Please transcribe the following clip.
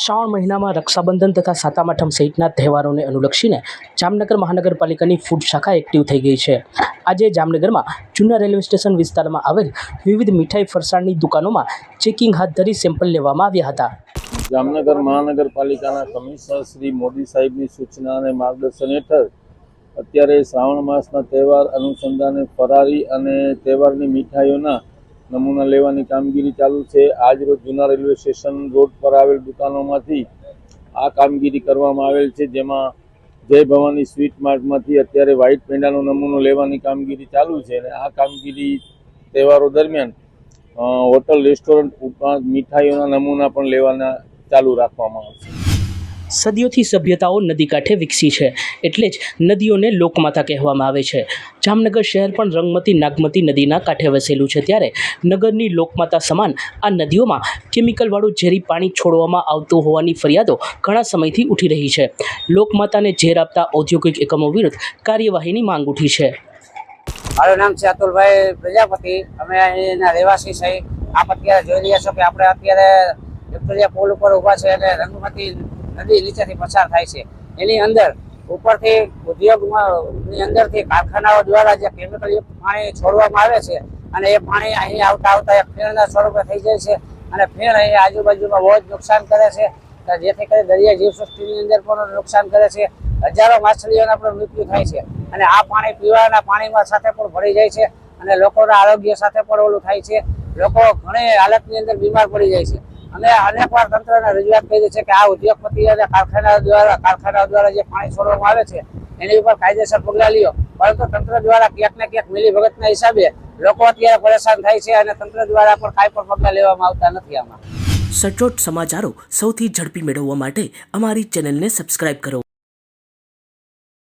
શ્રાવણ મહિનામાં રક્ષાબંધન તથા સાતમ આઠમ સહિતના તહેવારોને અનુલક્ષીને જામનગર મહાનગરપાલિકાની ફૂડ શાખા એક્ટિવ થઈ ગઈ છે। આજે જામનગરમાં જૂના રેલવે સ્ટેશન વિસ્તારમાં આવેલ વિવિધ મીઠાઈ ફરસાણની દુકાનોમાં ચેકિંગ હાથ ધરી સેમ્પલ લેવામાં આવ્યા હતા। જામનગર મહાનગરપાલિકાના કમિશનર શ્રી મોદી સાહેબની સૂચના અને માર્ગદર્શન હેઠળ અત્યારે શ્રાવણ માસના તહેવાર અનુસંધાને ફરારી અને તહેવારની મીઠાઈઓના નમૂના લેવાની કામગીરી ચાલુ છે। આજ રોજ જૂના રેલવે સ્ટેશન રોડ પર આવેલ દુકાનોમાંથી આ કામગીરી કરવામાં આવેલ છે, જેમાં જય ભવાની સ્વીટ માર્ટમાંથી અત્યારે વ્હાઇટ પેંડાનો નમૂનો લેવાની કામગીરી ચાલુ છે અને આ કામગીરી તહેવારો દરમિયાન હોટલ રેસ્ટોરન્ટ ઉપરાંત મીઠાઈઓના નમૂના પણ લેવાના ચાલુ રાખવામાં આવશે। સદીઓથી સભ્યતાઓ નદી કાંઠે વિકસી છે, એટલે જ નદીઓને લોકમાતા કહેવામાં આવે છે। જામનગર શહેર પણ રંગમતી નાગમતી નદીના કાંઠે વસેલું છે, ત્યારે નગરની લોકમાતા સમાન આ નદીઓમાં કેમિકલવાળું ઝેરી પાણી છોડવામાં આવતું હોવાની ફરિયાદો ઘણા સમયથી ઉઠી રહી છે। લોકમાતાને ઝેર આપતા ઔદ્યોગિક એકમો વિરુદ્ધ કાર્યવાહીની માંગ ઉઠી છે। મારું નામ છે અતુલભાઈ પ્રજાપતિ, અમે અહીંના રહેવાસી છે। આપ અત્યારે જોઈ રહ્યા છો કે આપણે અત્યારે વિક્ટોરિયા પુલ ઉપર ઊભા છે અને રંગમતી નદી નીચેથી પસાર થાય છે। એની અંદર ઉપરથી ઉદ્યોગની અંદરથી કારખાનાઓ દ્વારા જે કેમિકલ પાણી છોડવામાં આવે છે અને એ પાણી અહીં આવતા એક ફેણના સ્વરૂપે થઈ જાય છે અને ફેણ અહીં આજુબાજુમાં બહુ જ નુકસાન કરે છે, જેથી કરી દરિયા જીવસૃષ્ટિની અંદર પણ નુકસાન કરે છે। હજારો માછલીઓના પણ મૃત્યુ થાય છે અને આ પાણી પીવાના પાણીમાં સાથે પણ ભળી જાય છે અને લોકોના આરોગ્ય સાથે પણ ઓલું થાય છે। લોકો ઘણી હાલતની અંદર બીમાર પડી જાય છે। અમે અનેકવાર તંત્રને રજૂઆત કરી છે કે આ ઉદ્યોગપતિ અને કારખાનાઓ દ્વારા જે પાણી છોડવામાં આવે છે એની ઉપર કાયદેસર પગલાં લ્યો, પરંતુ તંત્ર દ્વારા ક્યાંક ને ક્યાંક મિલીભગતના હિસાબે લોકો અત્યારે પરેશાન થાય છે અને તંત્ર દ્વારા પણ કાંઈ પણ પગલાં લેવામાં આવતા નથી। આમાં સચોટ સમાચારો સૌથી ઝડપી મેળવવા માટે અમારી ચેનલને સબસ્ક્રાઇબ કરો।